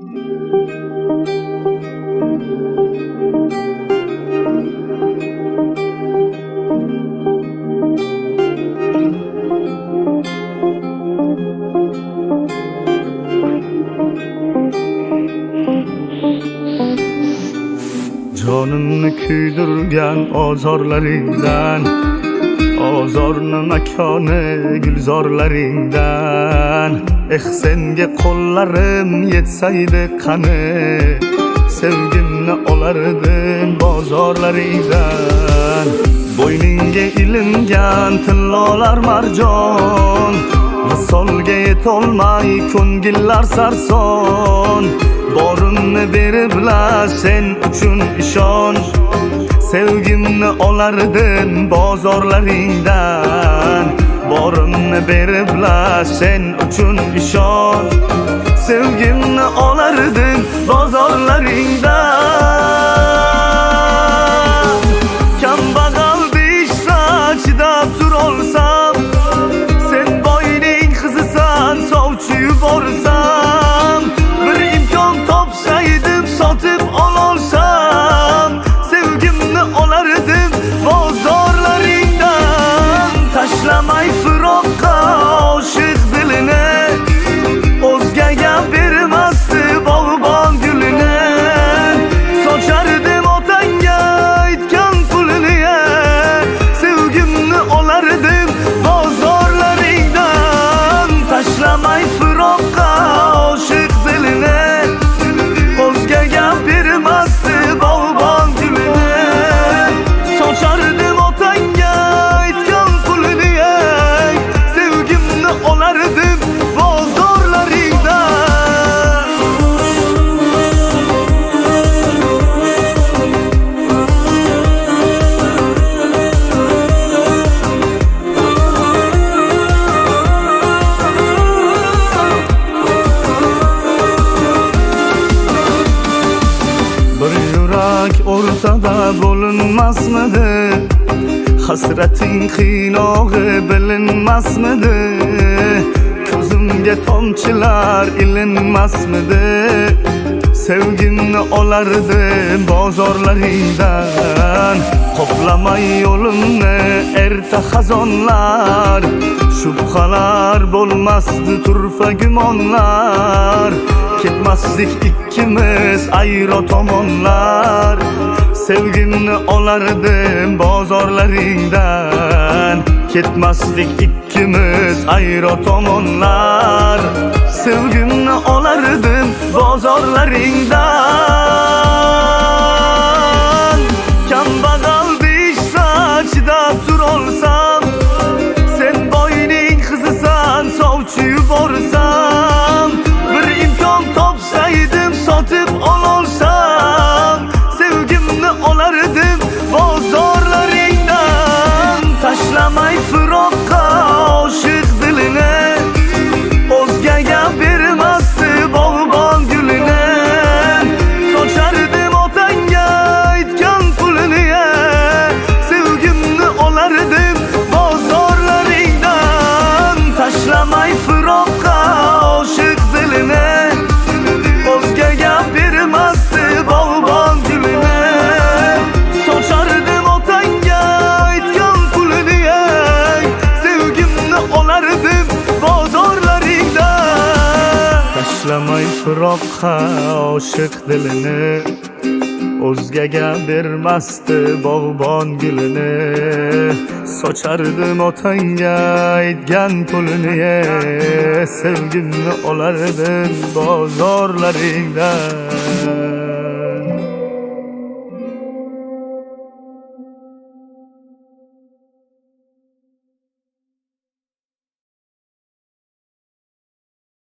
Jonimni kuydirgan ozorlaringdan, ozorni makoni gulzorlaringdan. Senga qo'llarim yetsaydi qani, sevgimni olardim bozorlaringdan. Bo'yningga ilingan tillolar marjon, visolga yetolmay ko'ngillar sarson. Borimni beriblar sen uchun ishon, sevgimni olardim bozorlaringdan. Borimni beriblar sen uchun ishon, sevgimni olardim bozorlaringdan. Kambag'al deyishsa chidab turolsam, sen boyning qizisan sovchi yuborsam. Bir imkon topsaydim sotib ololsam, sevgimni olardim bozorlaringdan. Tashlamay firoqqa oshiq dilini, o'zgaga bermasdi bog'bon gulini. Sochardim otangga aytgan pulini, sevgimni olardim bozorlaringdan. Tashlamay firoqqa oshiq dilini, o'zgaga bermasdi bog'bon gulini. Sochardim otangga aytgan pulini, sevgimni olardim bozorlaringdan. Bir yurak o'rtada bo'linmasmidi? Hasrating qiynog'i bilinmasmidi? Ko'zimga tomchilar ilinmasmidi? Sevgimni olardim bozorlaringdan. Qoplamay yo'limni erta xazonlar, shubhalar bo'lmasdi turfa gumonlar. Ketmasdik ikkimiz ayro tomonlar, sevgimni olardim bozorlaringdan. Ketmasdik ikkimiz ayro tomonlar, sevgimni olardim bozorlaringdan. Kambag'al deyishsa chidab turolsam, sen boyning qizisan sovchi yuborsam. Bir imkon topsaydim sotib ololsam, sevgimni olardim bozorlaringdan. Tashlamay firoqqa oshiq dilini, o'zgaga bermasdi bog'bon gulini. Sochardim otangga aytgan pulini, sevgimni olardim bozorlaringdan. Tashlamay firoqqa oshiq dilini, o'zgaga bermasdi bog'bon gulini. Sochardim otangga aytgan pulini, sevgimni olardim bozorlaringdan. Tashlamay firoqqa oshiq dilini, o'zgaga bermasdi bog'bon gulini. Sochardim otangga aytgan pulini, sevgimni olardim bozorlaringdan.